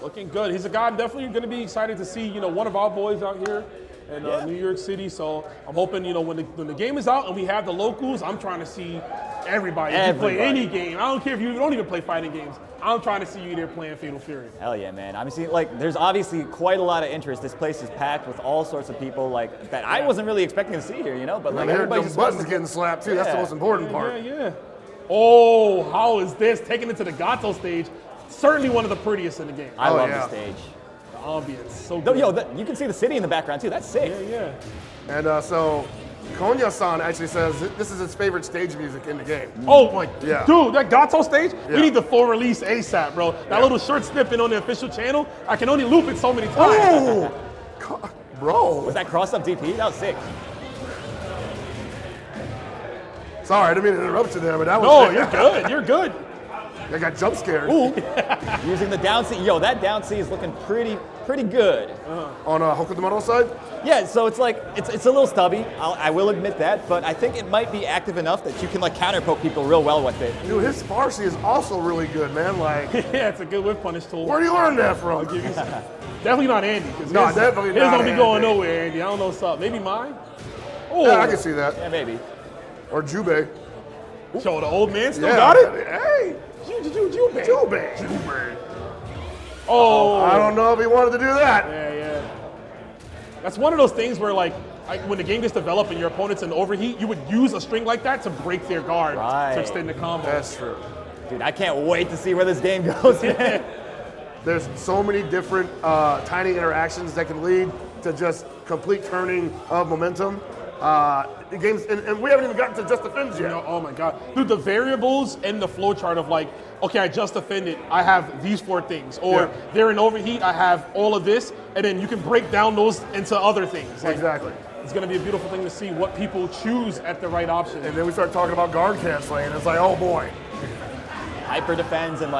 Looking good. He's a guy I'm definitely going to be excited to see, one of our boys out here in New York City. So I'm hoping, when the game is out and we have the locals, I'm trying to see everybody. If you play any game. I don't care if you don't even play fighting games. I'm trying to see you there playing Fatal Fury. Hell yeah, man. I'm seeing, there's obviously quite a lot of interest. This place is packed with all sorts of people, that I wasn't really expecting to see here, But, everybody's buttons getting slapped, too. Yeah. That's the most important part. Yeah. Oh, how is this? Taking it to the Gato stage. Certainly one of the prettiest in the game. I love the stage. The ambience, so good. You can see the city in the background, too. That's sick. Yeah. And so Konya-san actually says this is his favorite stage music in the game. Oh my, dude, that Gato stage, we need the full release ASAP, bro. That little short snippet on the official channel, I can only loop it so many times. Oh, bro. Was that cross-up DP? That was sick. Sorry, I didn't mean to interrupt you there, but that was... No, you're good, you're good. I got jump scared. Ooh. Using the down C. That down C is looking pretty good. On Hokutomaru's side? Yeah, so it's it's a little stubby. I will admit that, but I think it might be active enough that you can counter poke people real well with it. Dude, his Farsi is also really good, man. Yeah, it's a good whip punish tool. Where do you learn that from? Definitely not Andy. No, definitely not. His don't be going nowhere, Andy. I don't know what's up. Maybe mine? Oh, yeah, I can see that. Yeah, maybe. Or Jubei. So the old man still got it? Hey! Jubei. Oh. I don't know if he wanted to do that. Yeah. That's one of those things where, when the game gets developed and your opponent's in overheat, you would use a string like that to break their guard to extend the combo. That's true. Dude, I can't wait to see where this game goes. There's so many different tiny interactions that can lead to just complete turning of momentum. The games, and we haven't even gotten to just defends yet. Oh my God. Dude, the variables in the flowchart of okay, I just defended, I have these 4 things. Or they're in overheat, I have all of this, and then you can break down those into other things. Exactly. It's going to be a beautiful thing to see what people choose at the right option. And then we start talking about guard canceling, and it's oh boy. Hyper defends and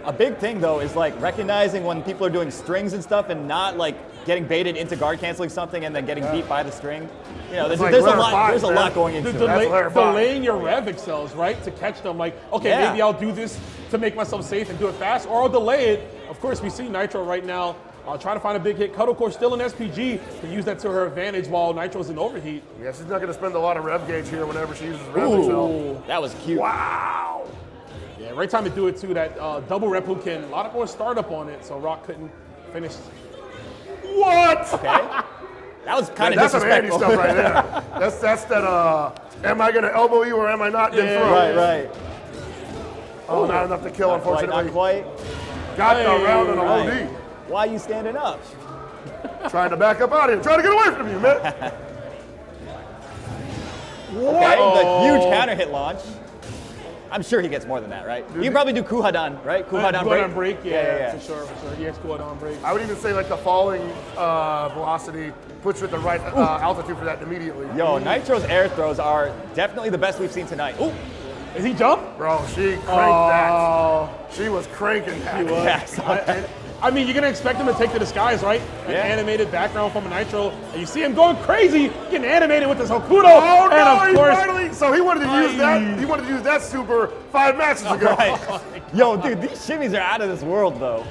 a big thing though is recognizing when people are doing strings and stuff and not getting baited into guard canceling something and then getting beat by the string. There's a lot going into it. Delaying your rev excels, right? To catch them okay, maybe I'll do this to make myself safe and do it fast, or I'll delay it. Of course, we see Nitro right now trying to find a big hit. Cuddlecore still in SPG, can use that to her advantage while Nitro's in overheat. Yeah, she's not going to spend a lot of rev gauge here whenever she uses rev excel. That was cute. Wow. Yeah, right time to do it too. That double rep hook can, a lot more startup on it, so Rock couldn't finish. What? Okay. That was kind of that's disrespectful. That's some Andy stuff right there. That's that, am I going to elbow you or am I not? Right. Oh, not enough to kill, unfortunately. Not quite. Got the round in a OD. Why are you standing up? Trying to back up out of here. Trying to get away from you, man. Okay, the huge counter hit launch. I'm sure he gets more than that, right? You can probably do Kuhadan, right? Kuhadan break, yeah, for sure. He has Kuhadan break. I would even say the falling velocity puts you at the right altitude for that immediately. Yo, Nitro's air throws are definitely the best we've seen tonight. Ooh. Is he jump? Bro, she cranked that. She was cranking that. She was. I mean, you're going to expect him to take to the skies, right? An animated background from a Nitro. And you see him going crazy, getting animated with this Hokuto. Oh, no, and of course, finally. So he wanted to use that. He wanted to use that super 5 matches ago. Right. Yo, dude, these shimmies are out of this world, though.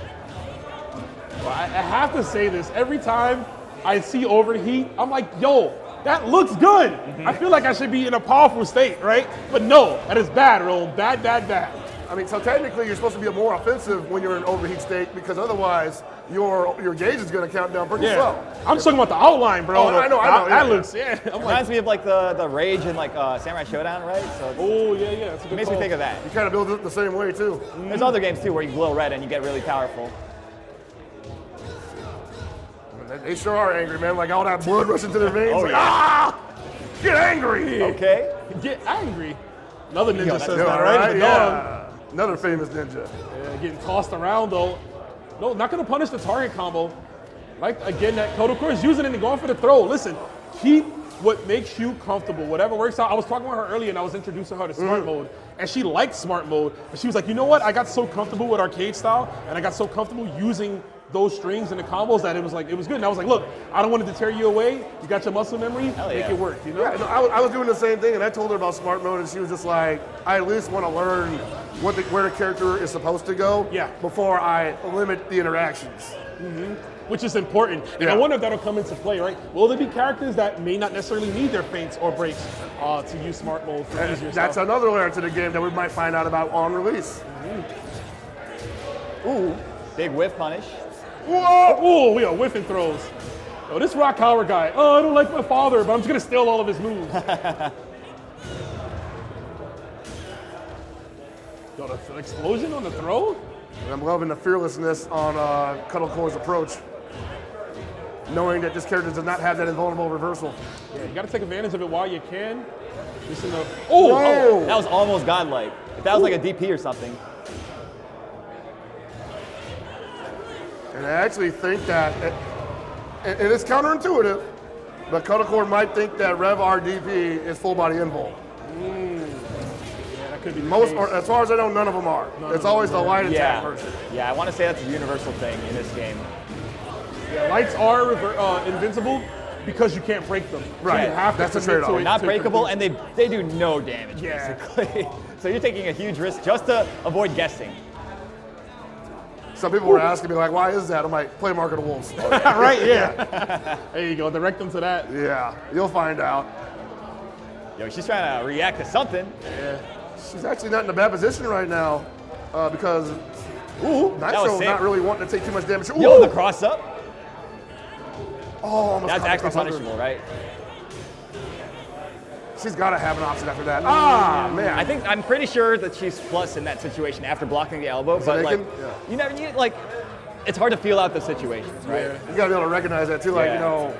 Well, I have to say this. Every time I see Overheat, I'm like, yo, that looks good. I feel like I should be in a powerful state, right? But no, that is bad, Rome. Bad. I mean, so technically you're supposed to be more offensive when you're in overheat state because otherwise your gauge is going to count down pretty slow. I'm talking about the outline, bro. Oh, I know. That looks, reminds me of the rage in Samurai Showdown, right? So yeah. That's a good makes me think of that. You kind of build it the same way too. There's other games too where you glow red and you get really powerful. They sure are angry, man. All that blood rushing to their veins. Get angry. Okay. Get angry. Another ninja says that, right? The dog. Another famous ninja. Yeah, getting tossed around though. No, not gonna punish the target combo. Again, that Kodocore is using it and going for the throw. Listen, keep what makes you comfortable. Whatever works out. I was talking with her earlier and I was introducing her to smart mode. And she liked smart mode. But she was like, you know what? I got so comfortable with arcade style and I got so comfortable using those strings and the combos that it was good. And I was like, look, I don't want to deter you away. You got your muscle memory, make it work, you know? Yeah, no, I was doing the same thing and I told her about smart mode and she was just like, I at least want to learn where the character is supposed to go Yeah. before I limit the interactions. Which is important. And Yeah. I wonder if that'll come into play, right? Will there be characters that may not necessarily need their feints or breaks to use smart mode for easier That's stuff? another layer to the game that we might find out about on release. Ooh, big whiff punish. Whoa! Oh, we are whiffing throws. Oh, this Rock Howard guy. Oh, I don't like my father, but I'm just gonna steal all of his moves. Got an explosion on the throw? And I'm loving the fearlessness on Cuddlecore's approach, knowing that this character does not have that invulnerable reversal. Yeah, you gotta take advantage of it while you can. Just in the Whoa! That was almost godlike. If that was like a DP or something. And I actually think that, and it's counterintuitive, but Cuddlecore might think that Rev RDP is full body invul. Yeah, that could be the Most, case. or as far as I know, none of them are. It's always the light attack Yeah. version. Yeah, I want to say that's a universal thing in this game. Yeah, lights are invincible because you can't break them. Right. You have to That's the commit to trade-off. it Not to breakable, compete. and they do no damage, Yeah. basically. So you're taking a huge risk just to avoid guessing. Some people were asking me, like, why is that? I'm like, play Mark of the Wolves. Right, yeah. There you go, direct them to that. Yeah, you'll find out. Yo, she's trying to react to something. Yeah. She's actually not in a bad position right now because Ooh, that was Nitro sick. not really wanting to take too much damage. Ooh. Yo, the cross up. Oh, almost That's caught the actually cross under. punishable, right? She's got to have an option after that. Ah, man. I'm pretty sure that she's plus in that situation after blocking the elbow, So but they like, can- you never, like, it's hard to feel out the situations, right? You got to be able to recognize that too. Like, Yeah. you know,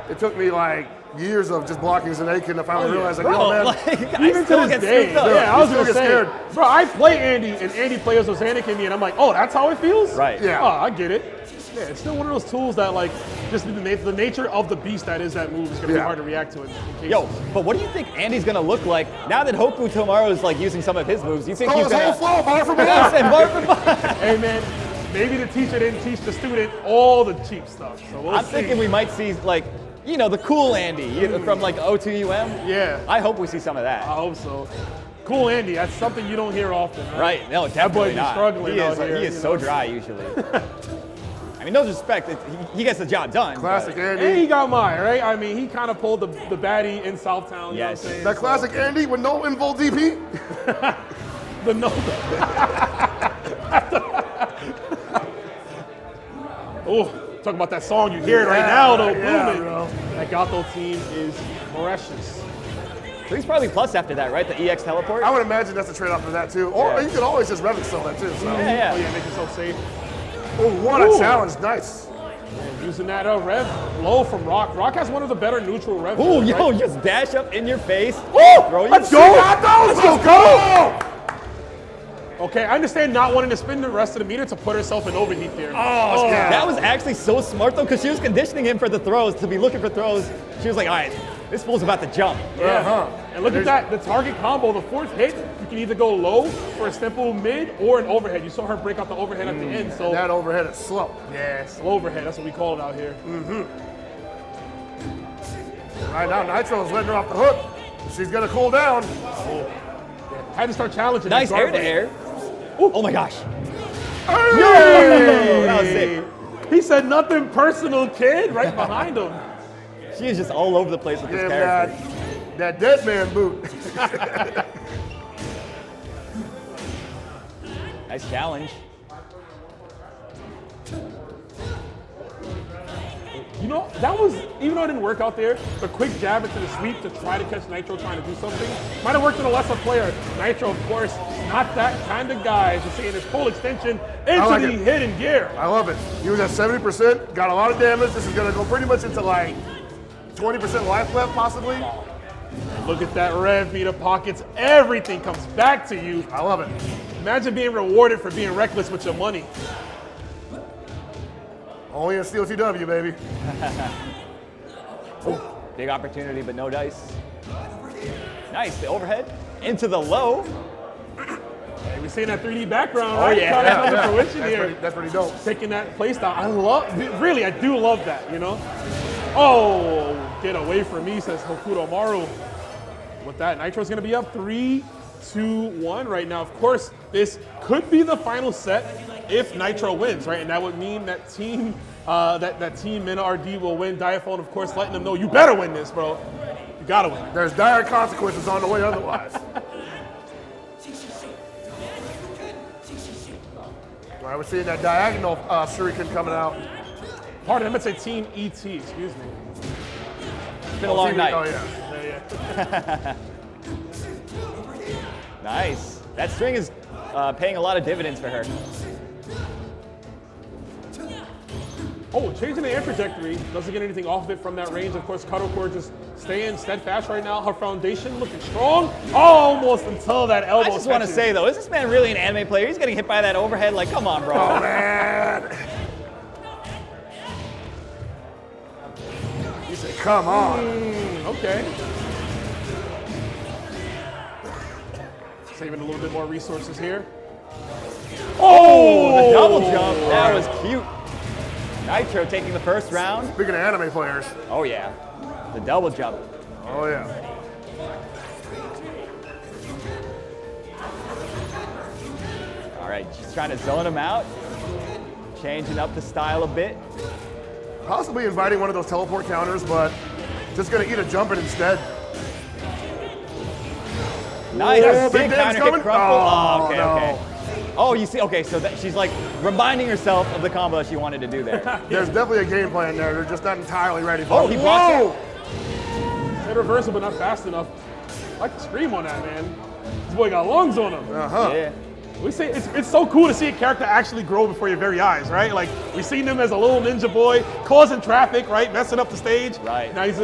it took me like years of just blocking Zanaikin to finally realize, like, Bro, yo, man, like, I Even to still this get day, scooped up. yeah, I was you gonna still say, get scared. bro, I play Andy, and Andy players was panicking me, and I'm like, oh, that's how it feels? Right. Yeah. Oh, I get it. Yeah, it's still one of those tools that, like, just the nature of the beast that is that move is gonna be Yeah. hard to react to it. In cases. Yo, but what do you think Andy's gonna look like now that Hokutomaru is like using some of his moves? You think oh, he's his whole gonna? flow, bar for bar. Yeah, I said bar for bar. Hey man, maybe the teacher didn't teach the student all the cheap stuff. So we'll I'm see. thinking we might see like, you know, the cool Andy from like O2UM. Yeah. I hope we see some of that. I hope so. Cool Andy, that's something you don't hear often, right? Right? No, boy definitely be not. struggling He out is. here, He is you so know. dry usually. I mean, no disrespect. He gets the job done. Classic but- And Andy. he got mine, right? I mean, he kind of pulled the baddie in Southtown. You Yes. know what I'm saying? That classic Andy with no invul DP. The no. Oh, talk about that song. You hear it right now, though. Yeah, Booming. bro. That Gato team is precious. So he's probably plus after that, right? The EX teleport. I would imagine that's a trade-off for that too. Or Yeah. you could always just rev sell that too. So. Yeah, Oh yeah. yeah, make yourself safe. Oh, what a Ooh. challenge! Nice. Using that rev low from Rock. Rock has one of the better neutral rev. Ooh, right? yo, just dash up in your face. Woo! Throw you. Let's go! Let's go! Okay, I understand not wanting to spin the rest of the meter to put herself in overheat there. Oh, Yeah. that was actually so smart though, because she was conditioning him for the throws, to be looking for throws. She was like, all right, this fool's about to jump. Yeah. Uh-huh. And look at that, the target combo, the fourth hit, you can either go low for a simple mid or an overhead. You saw her break out the overhead at the end, so That overhead is slow. yeah, slow overhead, that's what we call it out here. Right now, Nitro's letting her off the hook. She's gonna cool down. Had to start challenging. Nice that air guard to break. air. Oh my gosh. Hey! That was sick. He said nothing personal, kid, right behind him. She is just all over the place with this Damn character. that dead man boot. Nice challenge. You know, that was, even though it didn't work out there, the quick jab into the sweep to try to catch Nitro trying to do something might have worked in a lesser player. Nitro, of course, not that kind of guy. As you see in his full extension into like the it. hidden gear. I love it. He was at 70%, got a lot of damage. This is gonna go pretty much into like 20% life left, possibly. Look at that rev meter pockets. Everything comes back to you. I love it. Imagine being rewarded for being reckless with your money. Only in COTW, baby. Big opportunity, but no dice. Nice, the overhead into the low. Hey, we're seeing that 3D background, right? yeah. Trying to come to Yeah, fruition that's here. pretty, that's pretty dope. Taking that playstyle. I love, really, I do love that, you know? Oh, get away from me, says Hokutomaru. With that, Nitro's gonna be up 3-2. 2-1 right now. Of course, this could be the final set if Nitro wins, right? And that would mean that team that team Mina RD will win. Diaphone, of course, letting them know you better win this, bro. You gotta win. There's dire consequences on the way otherwise. All right, we're seeing that diagonal shuriken coming out. Pardon, I meant to say Team ET, excuse me. It's been a long night. Oh, yeah. Nice. That string is paying a lot of dividends for her. Oh, changing the air trajectory. Doesn't get anything off of it from that range. Of course, Cuddlecore just staying steadfast right now. Her foundation looking strong. Almost until that elbow. I just want to say, though, is this man really an anime player? He's getting hit by that overhead. Like, come on, bro. Oh, man. He said, come on. Okay. Saving a little bit more resources here. Oh, the double jump. That was cute. Nitro taking the first round. Speaking of anime players. Oh, yeah. The double jump. Oh, yeah. All right, she's trying to zone him out. Changing up the style a bit. Possibly inviting one of those teleport counters, but just going to eat a jumping instead. Nice. Oh, Big Big Dan's counter hit coming. crumple. Oh, okay, no. okay. Oh, you see, okay, so that she's like reminding herself of the combo she wanted to do there. There's definitely a game plan there. They're just not entirely ready for it. Oh, he blocks it. Hit reversal, but not fast enough. I like to scream on that, man. This boy got lungs on him. Uh-huh. Yeah. We say it's so cool to see a character actually grow before your very eyes, right? Like we've seen him as a little ninja boy, causing traffic, right, messing up the stage. Right. Now he's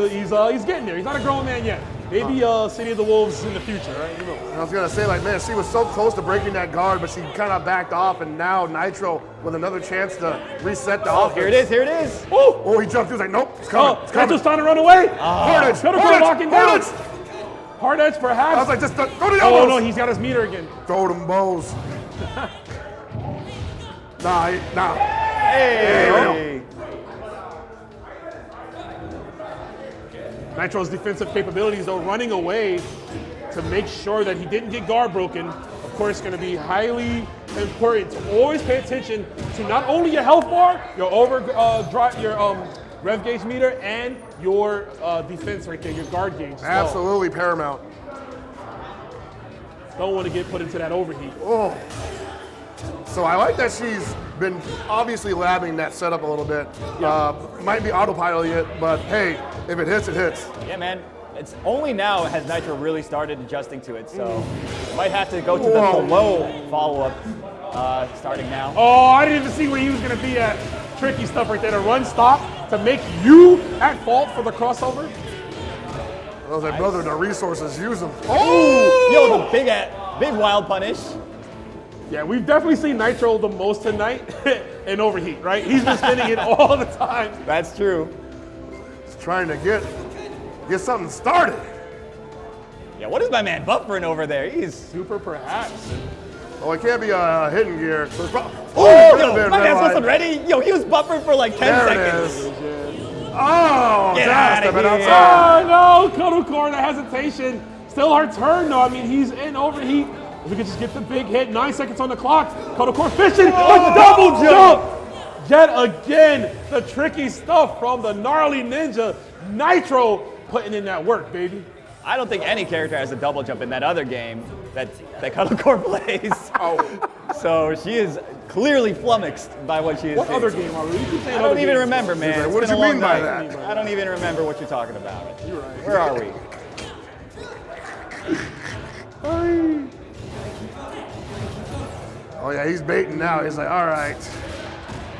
getting there. He's not a grown man yet. Maybe City of the Wolves in the future, right? You know. I was gonna say, like, man, she was so close to breaking that guard, but she kind of backed off, and now Nitro with another chance to reset the offense. Here it is, here it is. Oh, Oh, he jumped. He was like, nope, it's coming. oh, It's coming. Nitro's trying to run away. Hard edge. Cuddlecore Hard edge. locking down. Hard edge. Hard edge, perhaps. I was like, just throw the elbows. Oh no, he's got his meter again. Throw them bows. Nah. Hey. Nitro's defensive capabilities, though, running away to make sure that he didn't get guard broken, of course, going to be highly important to always pay attention to not only your health bar, your rev gauge meter, and your defense right there, your guard gauge. As well. Absolutely paramount. Don't want to get put into that overheat. Oh. So I like that she's been obviously labbing that setup a little bit. Yeah. Might be autopiloting it, but hey, if it hits, it hits. Yeah, man. It's only now has Nitro really started adjusting to it, so might have to go to the low follow-up starting now. Oh, I didn't even see where he was going to be at. Tricky stuff right there. To run stop to make you at fault for the crossover. I was like, brother, the resources, use them. Oh! Yo, the big wild punish. Yeah, we've definitely seen Nitro the most tonight in Overheat, right? He's been spinning it all the time. That's true. He's trying to get something started. Yeah, what is my man buffering over there? He's Super perhaps. Oh, it can't be a hidden gear. So it's Oh, could have yo, been my red man's line. wasn't ready. Yo, he was buffering for like 10 There seconds. it is. Oh, Get just outta a bit here. outside. Oh no, Cuddlecore, the hesitation. Still her turn though. I mean, he's in Overheat. If we could just get the big hit, 9 seconds on the clock. Cuddlecore fishing, a double jump. Yet again, the tricky stuff from the gnarly ninja. Nitro putting in that work, baby. I don't think any character has a double jump in that other game that Cuddlecore plays. Oh, So she is clearly flummoxed by what she is what seeing. other game are we? You keep saying I other don't even games. remember, man. like, It's what been did a you long mean by night. that? I don't even remember what you're talking about. You're right. Where are we? Oh yeah, he's baiting now. He's like, all right,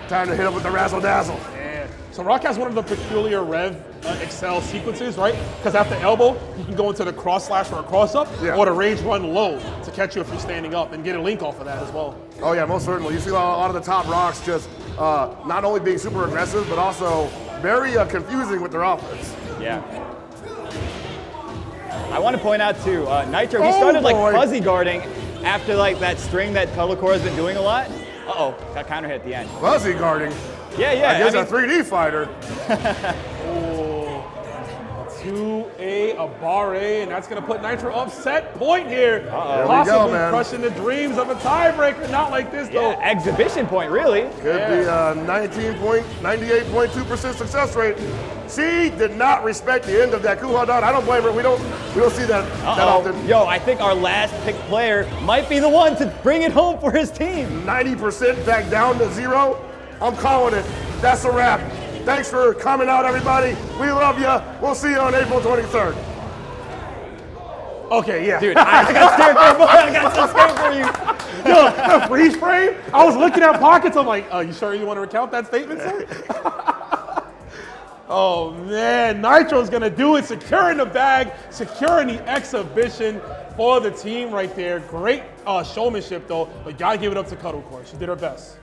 time to hit him with the razzle dazzle. Yeah. So Rock has one of the peculiar Rev Excel sequences, right? Because after elbow, you can go into the cross slash or a cross up, Yeah. or the range run low to catch you if you're standing up and get a link off of that as well. Oh yeah, most certainly. You see a lot of the top rocks just not only being super aggressive, but also very confusing with their offense. Yeah. I want to point out too, Nitro, he Oh, started like boy. fuzzy guarding after like that string that Cuddlecore has been doing a lot. Uh-oh, got counter hit at the end. Fuzzy guarding Yeah, yeah. against I a mean, 3D fighter. Oh, 2A, a bar A, and that's going to put Nitro up set point here. There we go, Possibly man. crushing the dreams of a tiebreaker. Not like this, though. Yeah, exhibition point, really. Could be a 98.2% success rate. She did not respect the end of that Kuha down. I don't blame her. We don't see that often. Yo, I think our last picked player might be the one to bring it home for his team. 90% back down to 0. I'm calling it. That's a wrap. Thanks for coming out, everybody. We love you. We'll see you on April 23rd. Okay, yeah. Dude, I got scared for you, boy. I got so scared for you. Yo, the freeze frame, I was looking at pockets. I'm like, you sure you want to recount that statement, sir? Oh, man. Nitro's going to do it. Securing the bag, securing the exhibition for the team right there. Great showmanship, though. But got to give it up to Cuddlecore. She did her best.